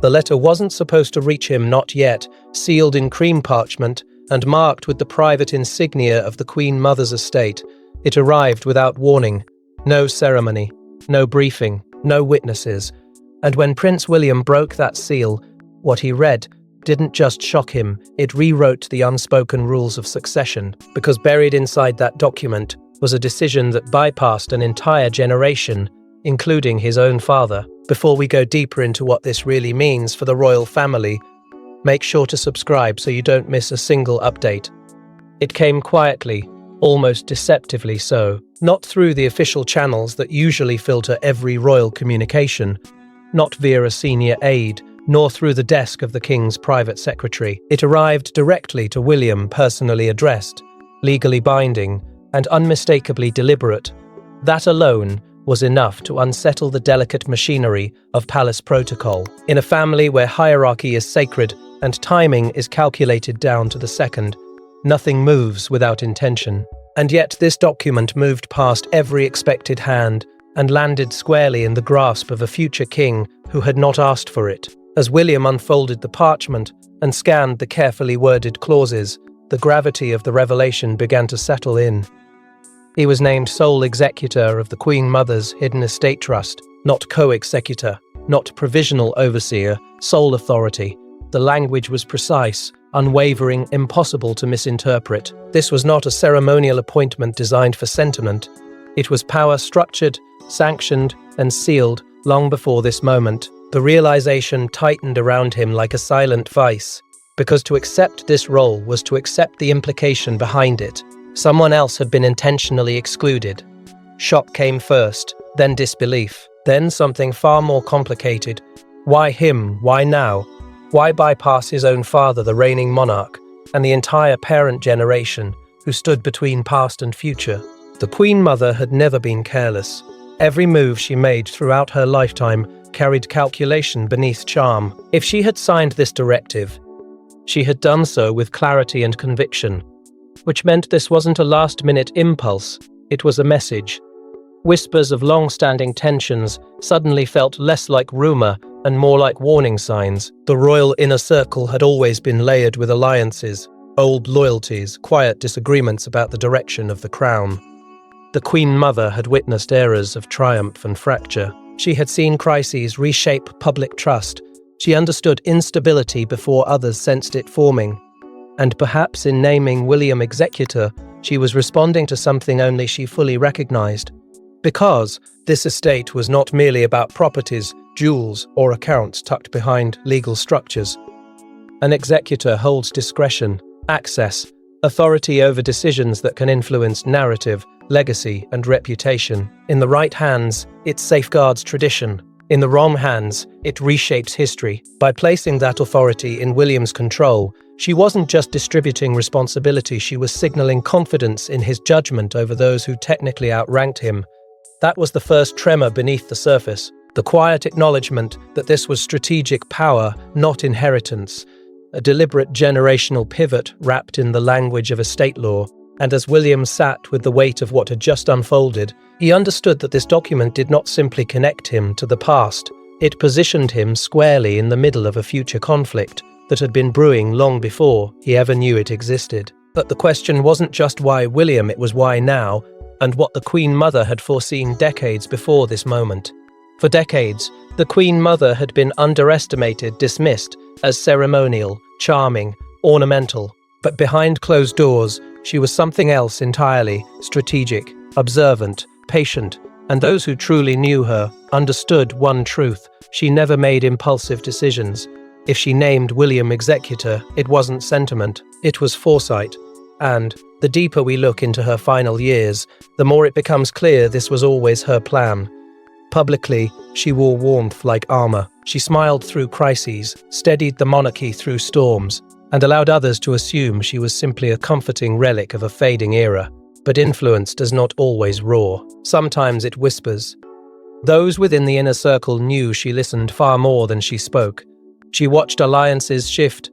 The letter wasn't supposed to reach him, not yet, sealed in cream parchment and marked with the private insignia of the Queen Mother's estate. It arrived without warning. No ceremony, no briefing, no witnesses. And when Prince William broke that seal, what he read didn't just shock him, it rewrote the unspoken rules of succession, because buried inside that document was a decision that bypassed an entire generation, including his own father. Before we go deeper into what this really means for the royal family, make sure to subscribe so you don't miss a single update. It came quietly, almost deceptively so, not through the official channels that usually filter every royal communication, not via a senior aide, nor through the desk of the king's private secretary. It arrived directly to William, personally addressed, legally binding, and unmistakably deliberate. That alone was enough to unsettle the delicate machinery of palace protocol. In a family where hierarchy is sacred and timing is calculated down to the second, nothing moves without intention. And yet this document moved past every expected hand and landed squarely in the grasp of a future king who had not asked for it. As William unfolded the parchment and scanned the carefully worded clauses, the gravity of the revelation began to settle in. He was named sole executor of the Queen Mother's hidden estate trust, not co-executor, not provisional overseer, sole authority. The language was precise, unwavering, impossible to misinterpret. This was not a ceremonial appointment designed for sentiment. It was power structured, sanctioned, and sealed long before this moment. The realization tightened around him like a silent vice, because to accept this role was to accept the implication behind it. Someone else had been intentionally excluded. Shock came first, then disbelief, then something far more complicated. Why him? Why now? Why bypass his own father, the reigning monarch, and the entire parent generation who stood between past and future? The Queen Mother had never been careless. Every move she made throughout her lifetime carried calculation beneath charm. If she had signed this directive, she had done so with clarity and conviction, which meant this wasn't a last-minute impulse, it was a message. Whispers of long-standing tensions suddenly felt less like rumor and more like warning signs. The royal inner circle had always been layered with alliances, old loyalties, quiet disagreements about the direction of the crown. The Queen Mother had witnessed eras of triumph and fracture. She had seen crises reshape public trust. She understood instability before others sensed it forming. And perhaps in naming William Executor, she was responding to something only she fully recognized. Because this estate was not merely about properties, jewels, or accounts tucked behind legal structures. An executor holds discretion, access, authority over decisions that can influence narrative, legacy, and reputation. In the right hands, it safeguards tradition. In the wrong hands, it reshapes history. By placing that authority in William's control, she wasn't just distributing responsibility, she was signaling confidence in his judgment over those who technically outranked him. That was the first tremor beneath the surface, the quiet acknowledgement that this was strategic power, not inheritance, a deliberate generational pivot wrapped in the language of estate law. And as William sat with the weight of what had just unfolded, he understood that this document did not simply connect him to the past. It positioned him squarely in the middle of a future conflict that had been brewing long before he ever knew it existed. But the question wasn't just why William, it was why now, and what the Queen Mother had foreseen decades before this moment. For decades, the Queen Mother had been underestimated, dismissed as ceremonial, charming, ornamental. But behind closed doors, she was something else entirely: strategic, observant, patient, and those who truly knew her understood one truth: she never made impulsive decisions. If she named William Executor, it wasn't sentiment, it was foresight. And the deeper we look into her final years, the more it becomes clear this was always her plan. Publicly, she wore warmth like armor. She smiled through crises, steadied the monarchy through storms, and allowed others to assume she was simply a comforting relic of a fading era. But influence does not always roar. Sometimes it whispers. Those within the inner circle knew she listened far more than she spoke. She watched alliances shift.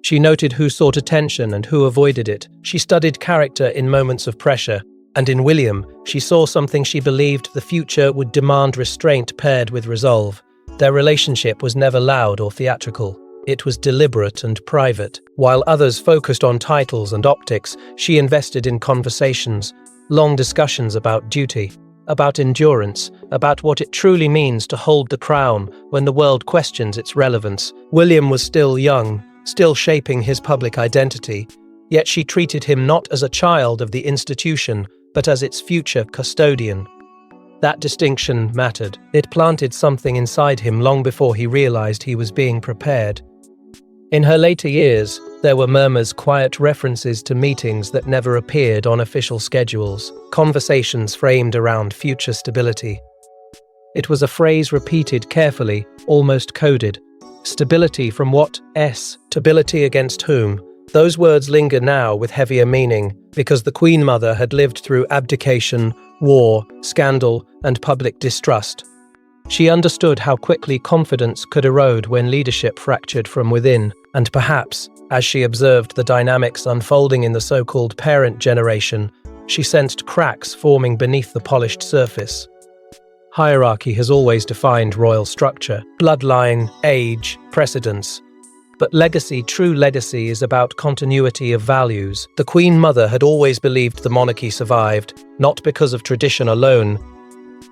She noted who sought attention and who avoided it. She studied character in moments of pressure. And in William, she saw something she believed the future would demand: restraint paired with resolve. Their relationship was never loud or theatrical. It was deliberate and private. While others focused on titles and optics, she invested in conversations, long discussions about duty, about endurance, about what it truly means to hold the crown when the world questions its relevance. William was still young, still shaping his public identity, yet she treated him not as a child of the institution, but as its future custodian. That distinction mattered. It planted something inside him long before he realized he was being prepared. In her later years, there were murmurs, quiet references to meetings that never appeared on official schedules, conversations framed around future stability. It was a phrase repeated carefully, almost coded. Stability from what? Stability against whom? Those words linger now with heavier meaning, because the Queen Mother had lived through abdication, war, scandal, and public distrust. She understood how quickly confidence could erode when leadership fractured from within, and perhaps, as she observed the dynamics unfolding in the so-called parent generation, she sensed cracks forming beneath the polished surface. Hierarchy has always defined royal structure, bloodline, age, precedence. But legacy, true legacy, is about continuity of values. The Queen Mother had always believed the monarchy survived, not because of tradition alone,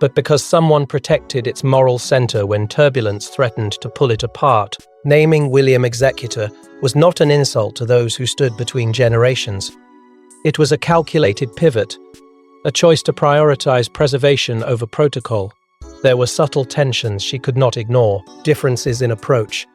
but because someone protected its moral center when turbulence threatened to pull it apart. Naming William Executor was not an insult to those who stood between generations. It was a calculated pivot, a choice to prioritize preservation over protocol. There were subtle tensions she could not ignore, differences in approach,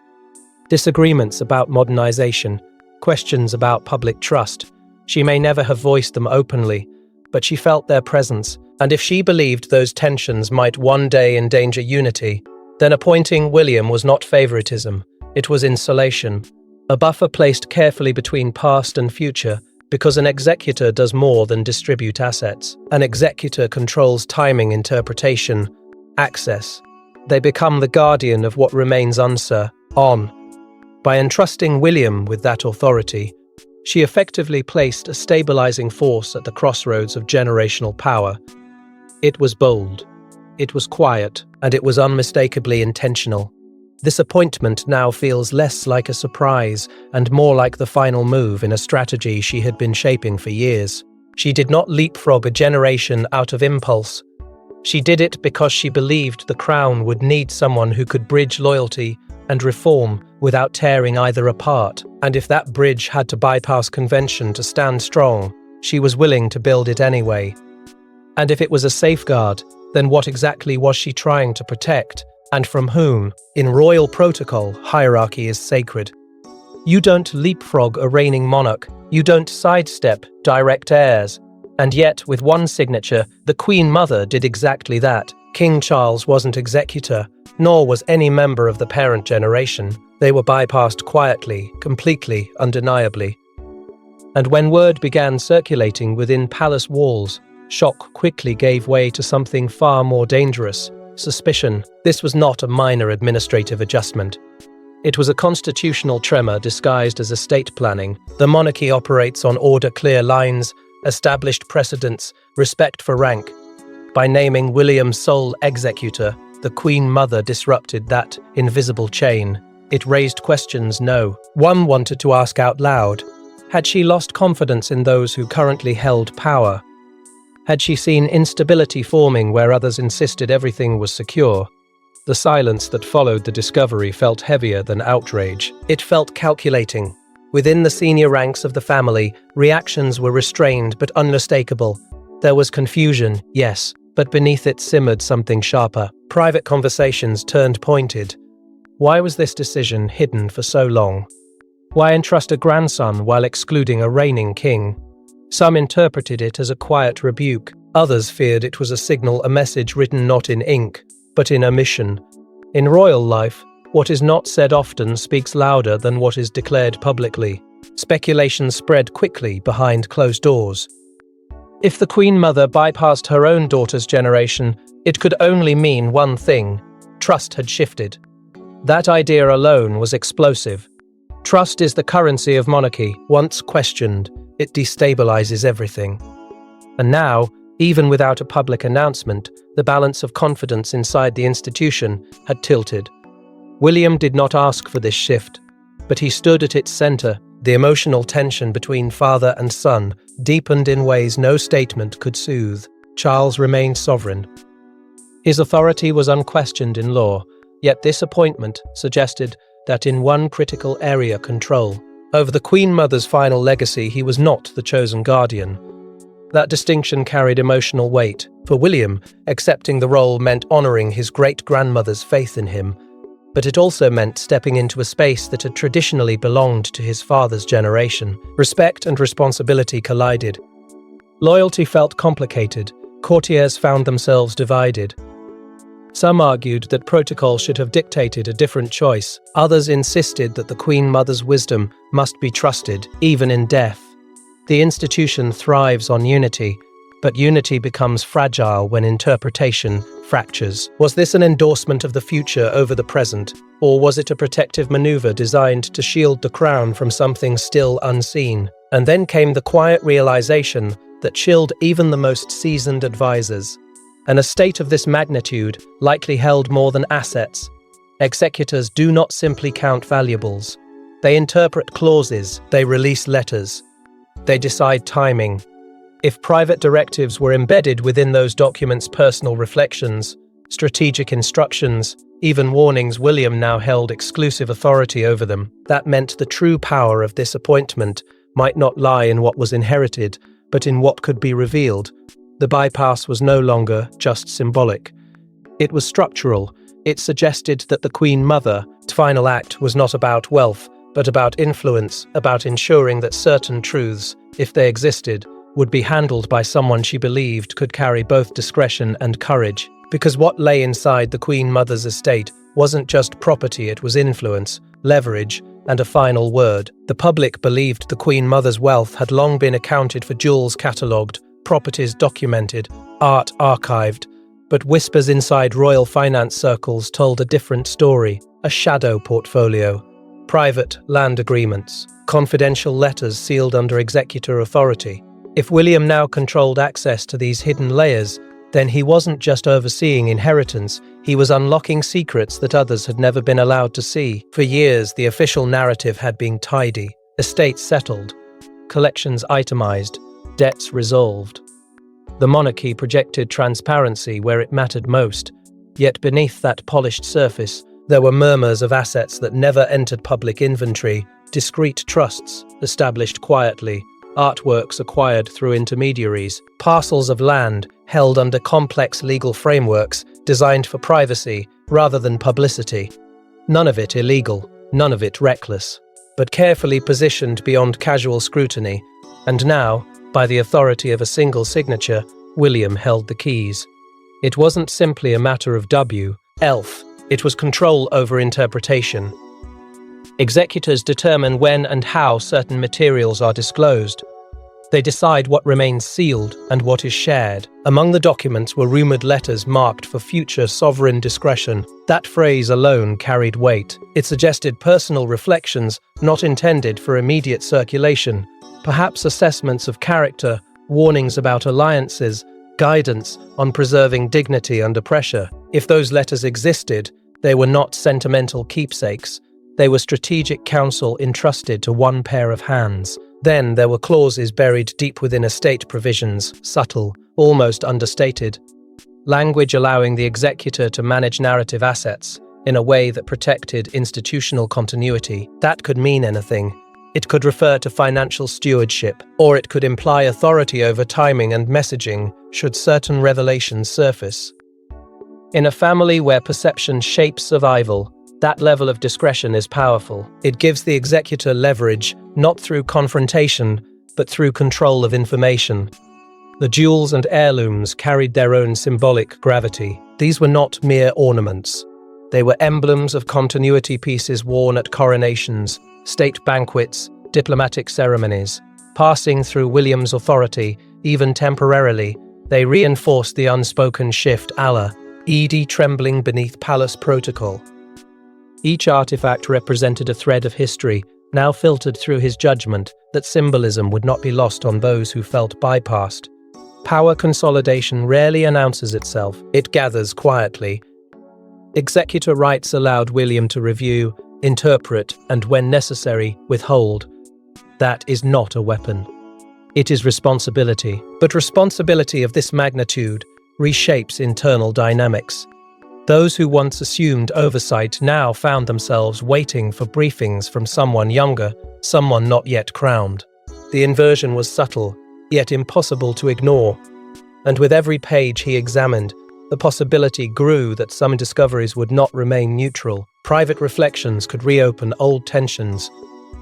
disagreements about modernization, questions about public trust. She may never have voiced them openly, but she felt their presence, and if she believed those tensions might one day endanger unity, then appointing William was not favoritism, it was insulation, a buffer placed carefully between past and future, because an executor does more than distribute assets. An executor controls timing, interpretation, access. They become the guardian of what remains on. By entrusting William with that authority, she effectively placed a stabilizing force at the crossroads of generational power. It was bold, it was quiet, and it was unmistakably intentional. This appointment now feels less like a surprise and more like the final move in a strategy she had been shaping for years. She did not leapfrog a generation out of impulse. She did it because she believed the crown would need someone who could bridge loyalty and reform without tearing either apart. And if that bridge had to bypass convention to stand strong, she was willing to build it anyway. And if it was a safeguard, then what exactly was she trying to protect? And from whom? In royal protocol, hierarchy is sacred. You don't leapfrog a reigning monarch. You don't sidestep direct heirs. And yet, with one signature, the Queen Mother did exactly that. King Charles wasn't executor, nor was any member of the parent generation. They were bypassed quietly, completely, undeniably. And when word began circulating within palace walls, shock quickly gave way to something far more dangerous: suspicion. This was not a minor administrative adjustment. It was a constitutional tremor disguised as estate planning. The monarchy operates on order, clear lines, established precedents, respect for rank. By naming William sole executor, the Queen Mother disrupted that invisible chain. It raised questions one wanted to ask out loud. Had she lost confidence in those who currently held power? Had she seen instability forming where others insisted everything was secure? The silence that followed the discovery felt heavier than outrage. It felt calculating. Within the senior ranks of the family, reactions were restrained but unmistakable. There was confusion, yes, but beneath it simmered something sharper. Private conversations turned pointed. Why was this decision hidden for so long? Why entrust a grandson while excluding a reigning king? Some interpreted it as a quiet rebuke. Others feared it was a signal, a message written not in ink, but in omission. In royal life, what is not said often speaks louder than what is declared publicly. Speculation spread quickly behind closed doors. If the Queen Mother bypassed her own daughter's generation, it could only mean one thing: trust had shifted. That idea alone was explosive. Trust is the currency of monarchy. Once questioned, it destabilizes everything. And now, even without a public announcement, the balance of confidence inside the institution had tilted. William did not ask for this shift, but he stood at its center. The emotional tension between father and son deepened in ways no statement could soothe. Charles remained sovereign. His authority was unquestioned in law, yet this appointment suggested that in one critical area control over the Queen Mother's final legacy, he was not the chosen guardian. That distinction carried emotional weight. For William, accepting the role meant honoring his great-grandmother's faith in him, but it also meant stepping into a space that had traditionally belonged to his father's generation. Respect and responsibility collided. Loyalty felt complicated. Courtiers found themselves divided. Some argued that protocol should have dictated a different choice. Others insisted that the Queen Mother's wisdom must be trusted, even in death. The institution thrives on unity, but unity becomes fragile when interpretation fractures. Was this an endorsement of the future over the present, or was it a protective maneuver designed to shield the crown from something still unseen? And then came the quiet realization that chilled even the most seasoned advisors. An estate of this magnitude likely held more than assets. Executors do not simply count valuables. They interpret clauses, they release letters, they decide timing. If private directives were embedded within those documents, personal reflections, strategic instructions, even warnings, William now held exclusive authority over them. That meant the true power of this appointment might not lie in what was inherited, but in what could be revealed. The bypass was no longer just symbolic. It was structural. It suggested that the Queen Mother's final act was not about wealth, but about influence, about ensuring that certain truths, if they existed, would be handled by someone she believed could carry both discretion and courage. Because what lay inside the Queen Mother's estate wasn't just property, it was influence, leverage, and a final word. The public believed the Queen Mother's wealth had long been accounted for, jewels catalogued, properties documented, art archived, but whispers inside royal finance circles told a different story, a shadow portfolio, private land agreements, confidential letters sealed under executor authority. If William now controlled access to these hidden layers, then he wasn't just overseeing inheritance, he was unlocking secrets that others had never been allowed to see. For years, the official narrative had been tidy, estates settled, collections itemized, debts resolved. The monarchy projected transparency where it mattered most, yet beneath that polished surface, there were murmurs of assets that never entered public inventory, discreet trusts established quietly, artworks acquired through intermediaries, parcels of land held under complex legal frameworks designed for privacy rather than publicity. None of it illegal, none of it reckless, but carefully positioned beyond casual scrutiny. And now, by the authority of a single signature, William held the keys. It wasn't simply a matter of elf, it was control over interpretation. Executors determine when and how certain materials are disclosed. They decide what remains sealed and what is shared. Among the documents were rumored letters marked for future sovereign discretion. That phrase alone carried weight. It suggested personal reflections not intended for immediate circulation, perhaps assessments of character, warnings about alliances, guidance on preserving dignity under pressure. If those letters existed, they were not sentimental keepsakes. They were strategic counsel entrusted to one pair of hands. Then there were clauses buried deep within estate provisions, subtle, almost understated. Language allowing the executor to manage narrative assets in a way that protected institutional continuity. That could mean anything. It could refer to financial stewardship, or it could imply authority over timing and messaging should certain revelations surface. In a family where perception shapes survival, that level of discretion is powerful. It gives the executor leverage, not through confrontation, but through control of information. The jewels and heirlooms carried their own symbolic gravity. These were not mere ornaments. They were emblems of continuity, pieces worn at coronations, state banquets, diplomatic ceremonies. Passing through William's authority, even temporarily, they reinforced the unspoken shift Ed trembling beneath palace protocol. Each artifact represented a thread of history, now filtered through his judgment that symbolism would not be lost on those who felt bypassed. Power consolidation rarely announces itself, it gathers quietly. Executor rights allowed William to review, interpret, and when necessary, withhold. That is not a weapon. It is responsibility. But responsibility of this magnitude reshapes internal dynamics. Those who once assumed oversight now found themselves waiting for briefings from someone younger, someone not yet crowned. The inversion was subtle, yet impossible to ignore. And with every page he examined, the possibility grew that some discoveries would not remain neutral. Private reflections could reopen old tensions.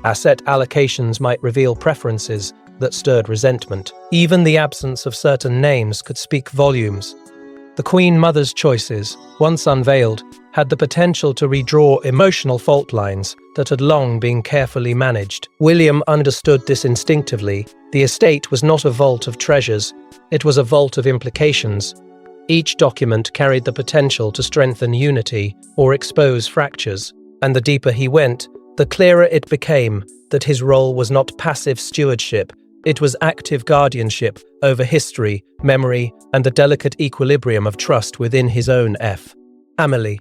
Asset allocations might reveal preferences that stirred resentment. Even the absence of certain names could speak volumes. The Queen Mother's choices, once unveiled, had the potential to redraw emotional fault lines that had long been carefully managed. William understood this instinctively. The estate was not a vault of treasures, it was a vault of implications. Each document carried the potential to strengthen unity or expose fractures, and the deeper he went, the clearer it became that his role was not passive stewardship, it was active guardianship over history, memory, and the delicate equilibrium of trust within his own family.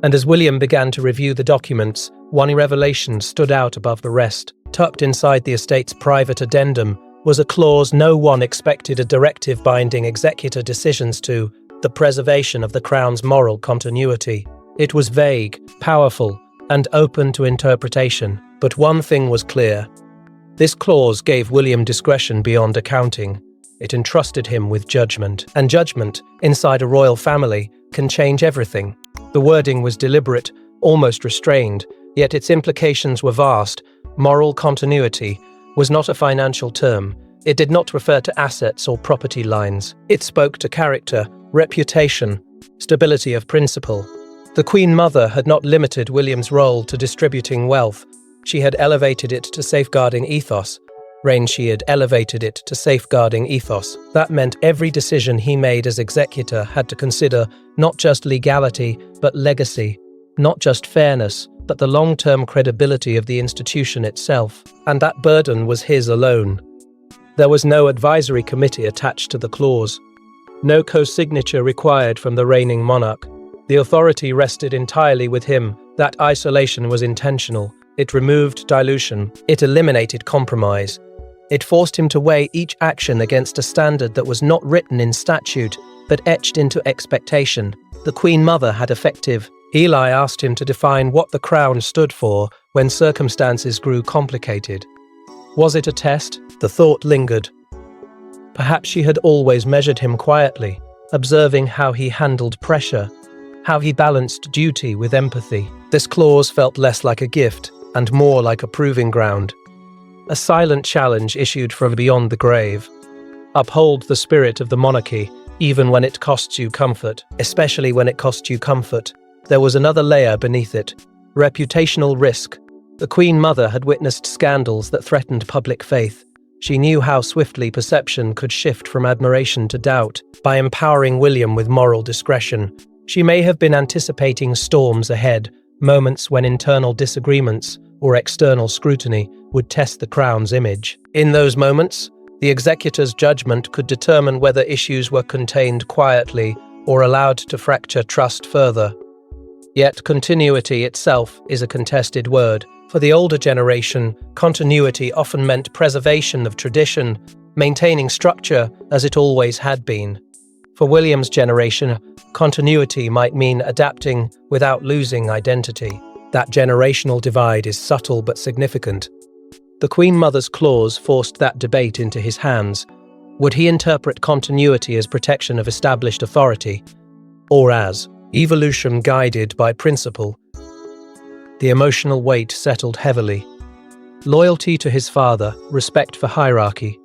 And as William began to review the documents, one revelation stood out above the rest. Tucked inside the estate's private addendum was a clause no one expected: a directive binding executor decisions to the preservation of the Crown's moral continuity. It was vague, powerful, and open to interpretation. But one thing was clear. This clause gave William discretion beyond accounting. It entrusted him with judgment, and judgment, inside a royal family, can change everything. The wording was deliberate, almost restrained, yet its implications were vast. Moral continuity was not a financial term. It did not refer to assets or property lines. It spoke to character, reputation, stability of principle. The Queen Mother had not limited William's role to distributing wealth. She had elevated it to safeguarding ethos. She had elevated it to safeguarding ethos. That meant every decision he made as executor had to consider not just legality, but legacy, not just fairness, but the long-term credibility of the institution itself. And that burden was his alone. There was no advisory committee attached to the clause, no co-signature required from the reigning monarch. The authority rested entirely with him. That isolation was intentional. It removed dilution. It eliminated compromise. It forced him to weigh each action against a standard that was not written in statute, but etched into expectation. The Queen Mother had effective. Eli asked him to define what the Crown stood for when circumstances grew complicated. Was it a test? The thought lingered. Perhaps she had always measured him quietly, observing how he handled pressure, how he balanced duty with empathy. This clause felt less like a gift and more like a proving ground. A silent challenge issued from beyond the grave. Uphold the spirit of the monarchy, even when it costs you comfort, especially when it costs you comfort. There was another layer beneath it. Reputational risk. The Queen Mother had witnessed scandals that threatened public faith. She knew how swiftly perception could shift from admiration to doubt. By empowering William with moral discretion, she may have been anticipating storms ahead, moments when internal disagreements or external scrutiny would test the Crown's image. In those moments, the executor's judgment could determine whether issues were contained quietly or allowed to fracture trust further. Yet continuity itself is a contested word. For the older generation, continuity often meant preservation of tradition, maintaining structure as it always had been. For William's generation, continuity might mean adapting without losing identity. That generational divide is subtle but significant. The Queen Mother's clause forced that debate into his hands. Would he interpret continuity as protection of established authority, or as evolution guided by principle? The emotional weight settled heavily. Loyalty to his father, respect for hierarchy,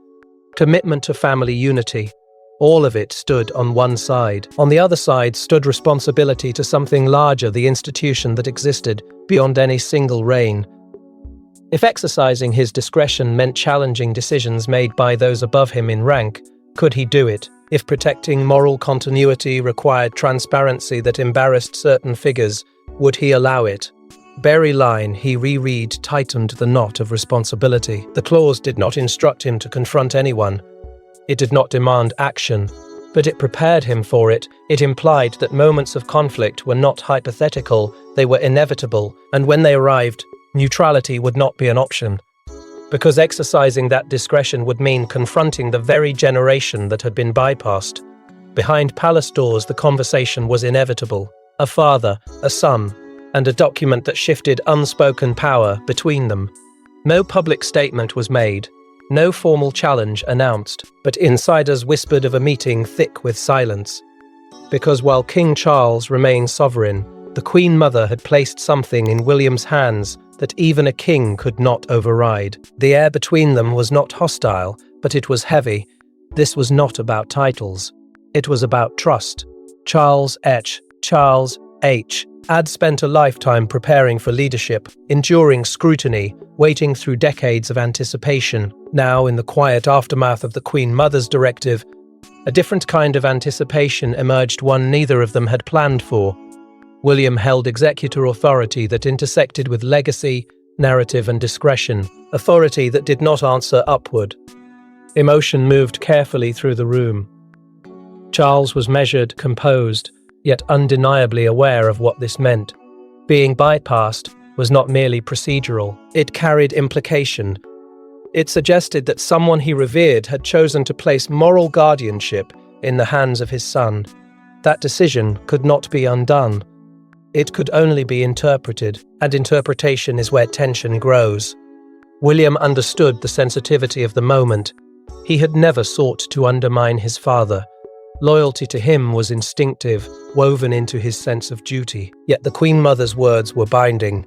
commitment to family unity, all of it stood on one side. On the other side stood responsibility to something larger, the institution that existed beyond any single reign. If exercising his discretion meant challenging decisions made by those above him in rank, could he do it? If protecting moral continuity required transparency that embarrassed certain figures, would he allow it? Very line he reread tightened the knot of responsibility. The clause did not instruct him to confront anyone. It did not demand action. but it prepared him for it. It implied that moments of conflict were not hypothetical, they were inevitable, and when they arrived, neutrality would not be an option. Because exercising that discretion would mean confronting the very generation that had been bypassed. Behind palace doors, the conversation was inevitable. A father, a son, and a document that shifted unspoken power between them. No public statement was made, no formal challenge announced, but insiders whispered of a meeting thick with silence. Because while King Charles remained sovereign, the Queen Mother had placed something in William's hands that even a king could not override. The air between them was not hostile, but it was heavy. This was not about titles. It was about trust. Charles H. had spent a lifetime preparing for leadership, enduring scrutiny, waiting through decades of anticipation. Now, in the quiet aftermath of the Queen Mother's directive, a different kind of anticipation emerged, one neither of them had planned for. William held executor authority that intersected with legacy, narrative, and discretion, authority that did not answer upward. Emotion moved carefully through the room. Charles was measured, composed, yet undeniably aware of what this meant. Being bypassed was not merely procedural, it carried implication. It suggested that someone he revered had chosen to place moral guardianship in the hands of his son. That decision could not be undone. It could only be interpreted, and interpretation is where tension grows. William understood the sensitivity of the moment. He had never sought to undermine his father. Loyalty to him was instinctive, woven into his sense of duty. Yet the Queen Mother's words were binding.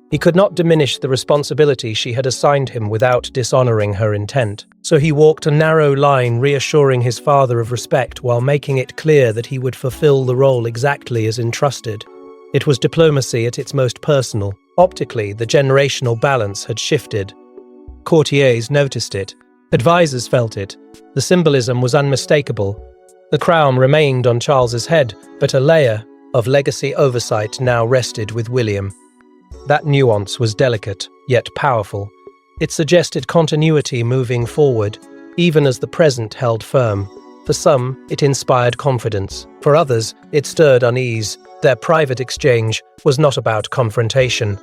He could not diminish the responsibility she had assigned him without dishonoring her intent. So he walked a narrow line, reassuring his father of respect while making it clear that he would fulfill the role exactly as entrusted. It was diplomacy at its most personal. Optically, the generational balance had shifted. Courtiers noticed it. Advisors felt it. The symbolism was unmistakable. The crown remained on Charles's head, but a layer of legacy oversight now rested with William. That nuance was delicate, yet powerful. It suggested continuity moving forward, even as the present held firm. For some, it inspired confidence. For others, it stirred unease. Their private exchange was not about confrontation.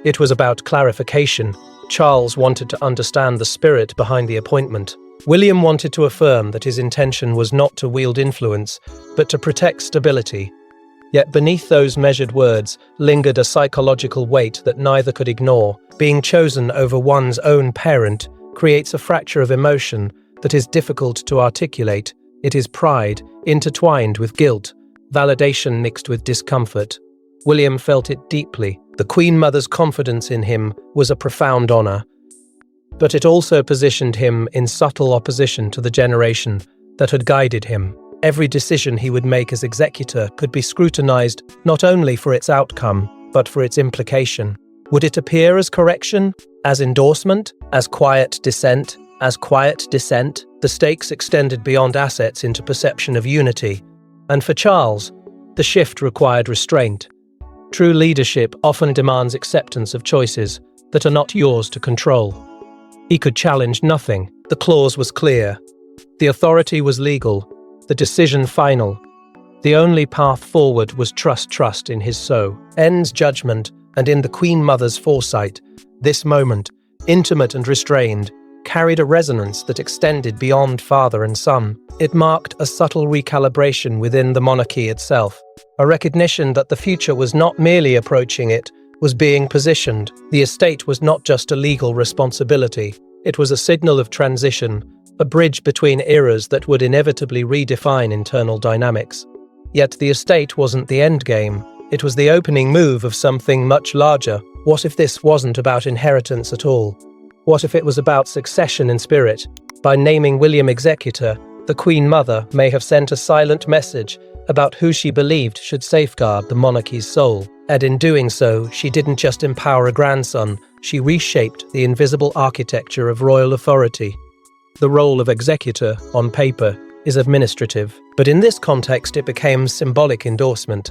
It was about clarification. Charles wanted to understand the spirit behind the appointment. William wanted to affirm that his intention was not to wield influence, but to protect stability. Yet beneath those measured words lingered a psychological weight that neither could ignore. Being chosen over one's own parent creates a fracture of emotion that is difficult to articulate. It is pride, intertwined with guilt, validation mixed with discomfort. William felt it deeply. The Queen Mother's confidence in him was a profound honor. But it also positioned him in subtle opposition to the generation that had guided him. Every decision he would make as executor could be scrutinized not only for its outcome, but for its implication. Would it appear as correction, as endorsement, as quiet dissent? As quiet dissent, the stakes extended beyond assets into perception of unity. And for Charles, the shift required restraint. True leadership often demands acceptance of choices that are not yours to control. He could challenge nothing. The clause was clear. The authority was legal. The decision final. The only path forward was trust in his end's judgment and in the Queen Mother's foresight. This moment, intimate and restrained, carried a resonance that extended beyond father and son. It marked a subtle recalibration within the monarchy itself, a recognition that the future was not merely approaching, it was being positioned. The estate was not just a legal responsibility, it was a signal of transition, a bridge between eras that would inevitably redefine internal dynamics. Yet the estate wasn't the endgame, it was the opening move of something much larger. What if this wasn't about inheritance at all? What if it was about succession in spirit? By naming William executor, the Queen Mother may have sent a silent message about who she believed should safeguard the monarchy's soul. And in doing so, she didn't just empower a grandson, she reshaped the invisible architecture of royal authority. The role of executor, on paper, is administrative, but in this context it became symbolic endorsement.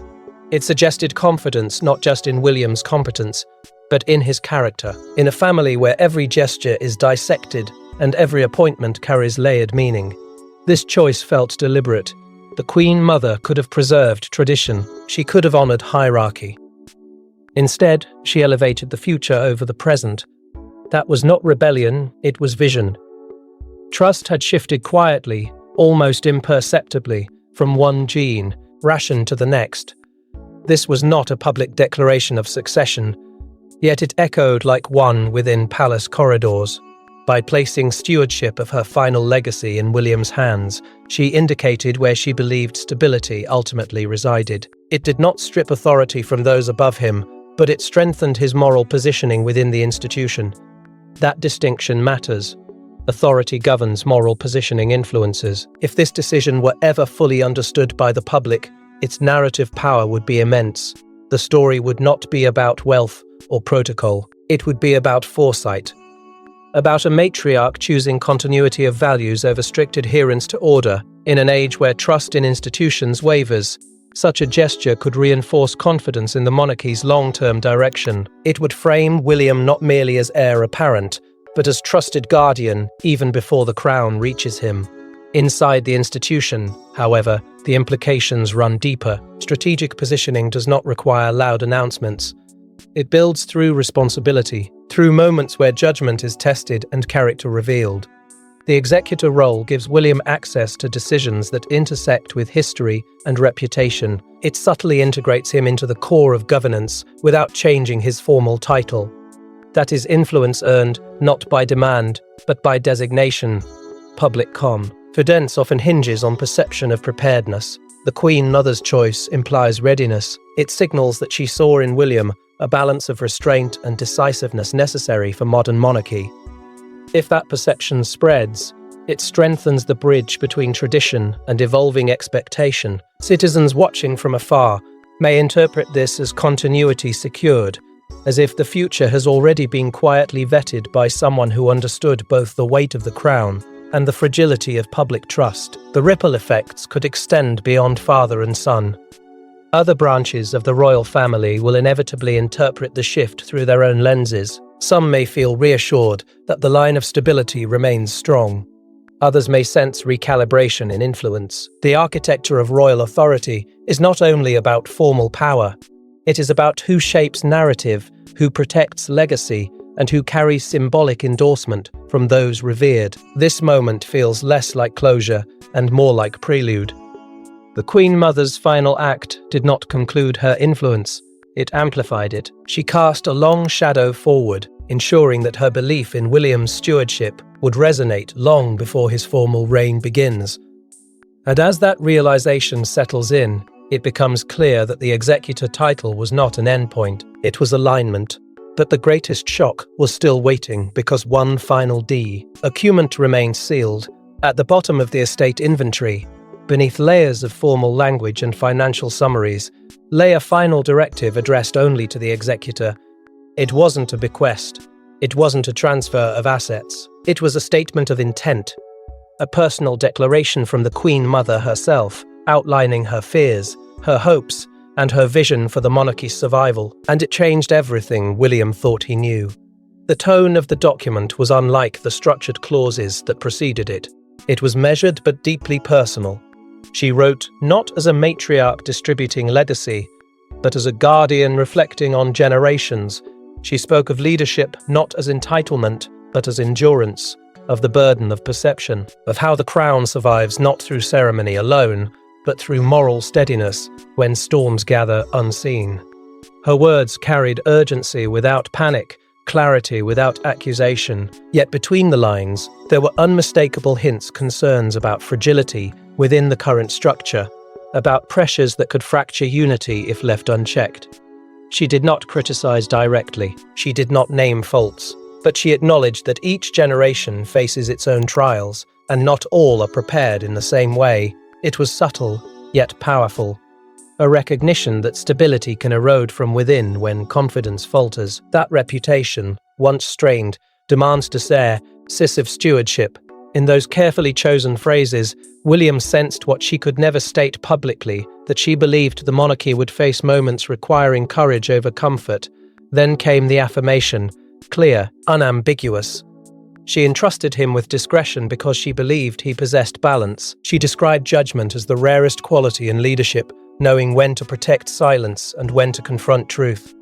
It suggested confidence not just in William's competence, but in his character. In a family where every gesture is dissected and every appointment carries layered meaning, this choice felt deliberate. The Queen Mother could have preserved tradition. She could have honoured hierarchy. Instead, she elevated the future over the present. That was not rebellion, it was vision. Trust had shifted quietly, almost imperceptibly, from one gene, ration to the next. This was not a public declaration of succession, yet it echoed like one within palace corridors. By placing stewardship of her final legacy in William's hands, she indicated where she believed stability ultimately resided. It did not strip authority from those above him, but it strengthened his moral positioning within the institution. That distinction matters. Authority governs, moral positioning influences. If this decision were ever fully understood by the public, its narrative power would be immense. The story would not be about wealth or protocol. It would be about foresight. About a matriarch choosing continuity of values over strict adherence to order. In an age where trust in institutions wavers, such a gesture could reinforce confidence in the monarchy's long-term direction. It would frame William not merely as heir apparent, but as trusted guardian even before the crown reaches him. Inside the institution, however, the implications run deeper. Strategic positioning does not require loud announcements. It builds through responsibility, through moments where judgment is tested and character revealed. The executor role gives William access to decisions that intersect with history and reputation. It subtly integrates him into the core of governance without changing his formal title. That is influence earned not by demand, but by designation. Public confidence often hinges on perception of preparedness. The Queen Mother's choice implies readiness. It signals that she saw in William a balance of restraint and decisiveness necessary for modern monarchy. If that perception spreads, it strengthens the bridge between tradition and evolving expectation. Citizens watching from afar may interpret this as continuity secured, as if the future has already been quietly vetted by someone who understood both the weight of the crown and the fragility of public trust. The ripple effects could extend beyond father and son. Other branches of the royal family will inevitably interpret the shift through their own lenses. Some may feel reassured that the line of stability remains strong. Others may sense recalibration in influence. The architecture of royal authority is not only about formal power, it is about who shapes narrative, who protects legacy, and who carries symbolic endorsement from those revered. This moment feels less like closure and more like prelude. The Queen Mother's final act did not conclude her influence, it amplified it. She cast a long shadow forward, ensuring that her belief in William's stewardship would resonate long before his formal reign begins. And as that realization settles in, it becomes clear that the executor title was not an endpoint, it was alignment. But the greatest shock was still waiting because one final document remained sealed. At the bottom of the estate inventory, beneath layers of formal language and financial summaries, lay a final directive addressed only to the executor. It wasn't a bequest. It wasn't a transfer of assets. It was a statement of intent, a personal declaration from the Queen Mother herself, outlining her fears, her hopes, and her vision for the monarchy's survival. And it changed everything William thought he knew. The tone of the document was unlike the structured clauses that preceded it. It was measured but deeply personal. She wrote not as a matriarch distributing legacy, but as a guardian reflecting on generations. She spoke of leadership not as entitlement, but as endurance, of the burden of perception, of how the crown survives not through ceremony alone, but through moral steadiness when storms gather unseen. Her words carried urgency without panic, clarity without accusation, yet between the lines, there were unmistakable hints, concerns about fragility within the current structure, about pressures that could fracture unity if left unchecked. She did not criticize directly, she did not name faults, but she acknowledged that each generation faces its own trials, and not all are prepared in the same way. It was subtle, yet powerful. A recognition that stability can erode from within when confidence falters. That reputation, once strained, demands decisive stewardship. In those carefully chosen phrases, William sensed what she could never state publicly, that she believed the monarchy would face moments requiring courage over comfort. Then came the affirmation, clear, unambiguous. She entrusted him with discretion because she believed he possessed balance. She described judgment as the rarest quality in leadership, knowing when to protect silence and when to confront truth.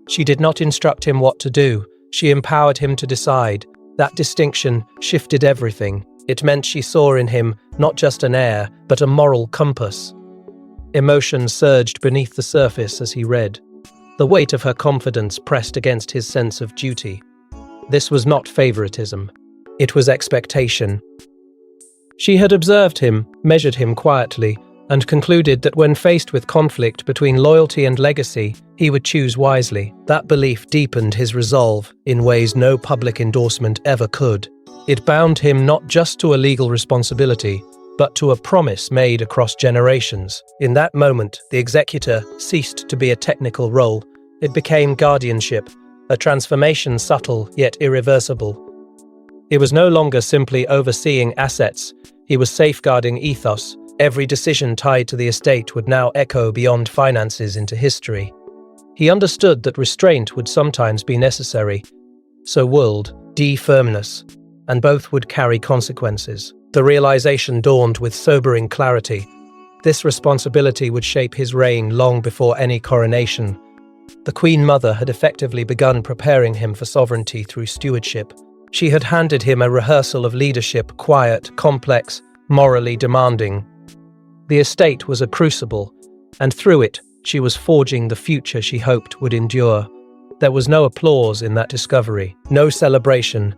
She did not instruct him what to do, she empowered him to decide. That distinction shifted everything. It meant she saw in him not just an heir, but a moral compass. Emotion surged beneath the surface as he read. The weight of her confidence pressed against his sense of duty. This was not favoritism. It was expectation. She had observed him, measured him quietly, and concluded that when faced with conflict between loyalty and legacy, he would choose wisely. That belief deepened his resolve in ways no public endorsement ever could. It bound him not just to a legal responsibility, but to a promise made across generations. In that moment, the executor ceased to be a technical role. It became guardianship, a transformation subtle yet irreversible. He was no longer simply overseeing assets, he was safeguarding ethos. Every decision tied to the estate would now echo beyond finances into history. He understood that restraint would sometimes be necessary, so willed firmness, and both would carry consequences. The realization dawned with sobering clarity. This responsibility would shape his reign long before any coronation. The Queen Mother had effectively begun preparing him for sovereignty through stewardship. She had handed him a rehearsal of leadership, quiet, complex, morally demanding. The estate was a crucible, and through it, she was forging the future she hoped would endure. There was no applause in that discovery, no celebration,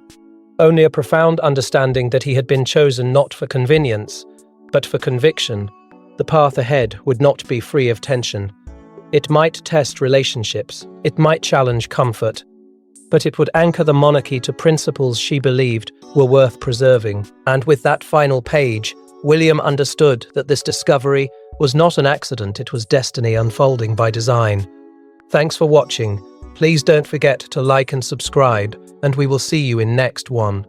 only a profound understanding that he had been chosen not for convenience, but for conviction. The path ahead would not be free of tension. It might test relationships, it might challenge comfort, but it would anchor the monarchy to principles she believed were worth preserving. And with that final page, William understood that this discovery was not an accident, it was destiny unfolding by design. Thanks for watching. Please don't forget to like and subscribe, and we will see you in next one.